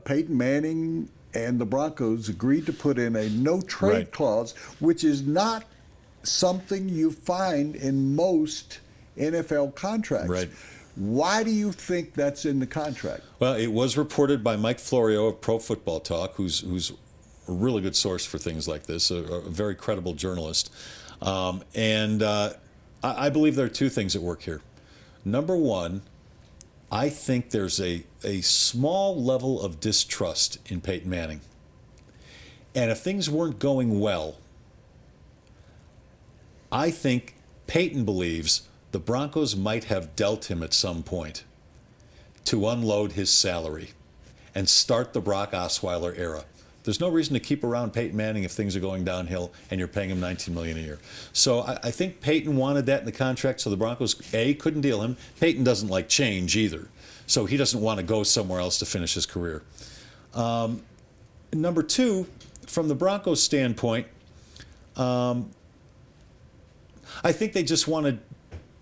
Peyton Manning and the Broncos agreed to put in a no-trade Right. clause, which is not something you find in most NFL contracts. Right. Why do you think that's in the contract? Well, it was reported by Mike Florio of Pro Football Talk, who's a really good source for things like this, a very credible journalist. I believe there are two things at work here. Number one, I think there's a small level of distrust in Peyton Manning. And if things weren't going well, I think Peyton believes the Broncos might have dealt him at some point to unload his salary and start the Brock Osweiler era. There's no reason to keep around Peyton Manning if things are going downhill and you're paying him $19 million a year. So I think Peyton wanted that in the contract, so the Broncos, A, couldn't deal him. Peyton doesn't like change either, so he doesn't want to go somewhere else to finish his career. Number two, from the Broncos' standpoint, I think they just wanted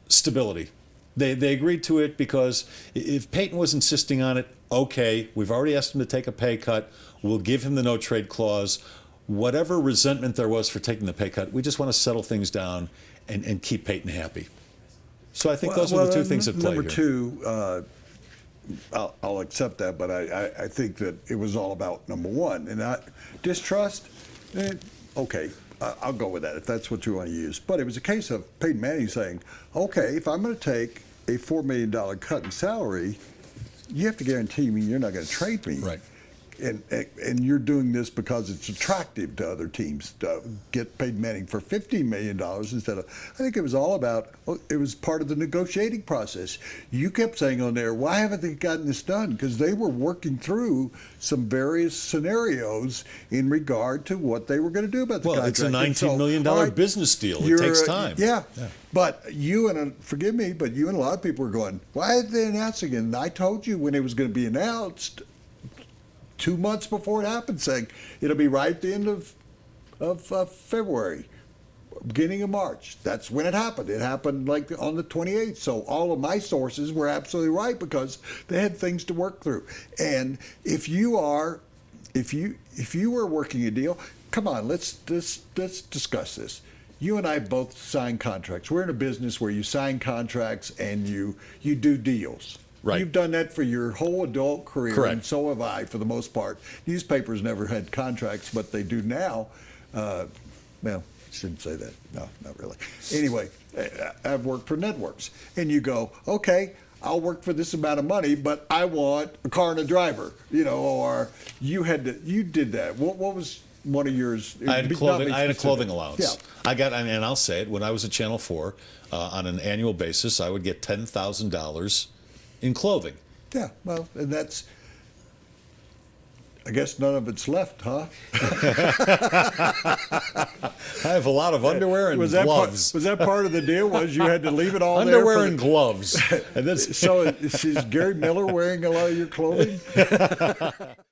stability. They agreed to it because if Peyton was insisting on it, okay, we've already asked him to take a pay cut. We'll give him the no-trade clause. Whatever resentment there was for taking the pay cut, we just want to settle things down and keep Peyton happy. So I think those are the two things at play number here. Two, I'll accept that, but I think that it was all about number one. And distrust, okay, I'll go with that if that's what you want to use. But it was a case of Peyton Manning saying, okay, if I'm going to take a $4 million cut in salary, you have to guarantee me you're not going to trade me. Right. And you're doing this because it's attractive to other teams to get Peyton Manning for $15 million instead of. I think it was all about. It was part of the negotiating process. You kept saying on there, why haven't they gotten this done? Because they were working through some various scenarios in regard to what they were going to do about the contract. Well, it's a $19 million business deal. It takes time. Yeah. But you forgive me, but you and a lot of people were going, why are they announcing it? And I told you when it was going to be announced 2 months before it happened, saying it'll be right at the end of February, beginning of March. That's when it happened. It happened like on the 28th. So all of my sources were absolutely right because they had things to work through. And if you were working a deal, come on, let's discuss this. You and I both sign contracts. We're in a business where you sign contracts and you do deals. Right. You've done that for your whole adult career, Correct. And so have I, for the most part. Newspapers never had contracts, but they do now. Well, I shouldn't say that. No, not really. Anyway, I've worked for networks, and you go, okay, I'll work for this amount of money, but I want a car and a driver, or you did that. What was one of yours? I had a clothing allowance. Yeah. I got, and I'll say it, when I was at Channel 4, on an annual basis, I would get $10,000 in clothing. Yeah, well, and that's, I guess none of it's left, huh? I have a lot of underwear and gloves. Was that part of the deal? Was you had to leave it all underwear there? and gloves. And So is Gary Miller wearing a lot of your clothing?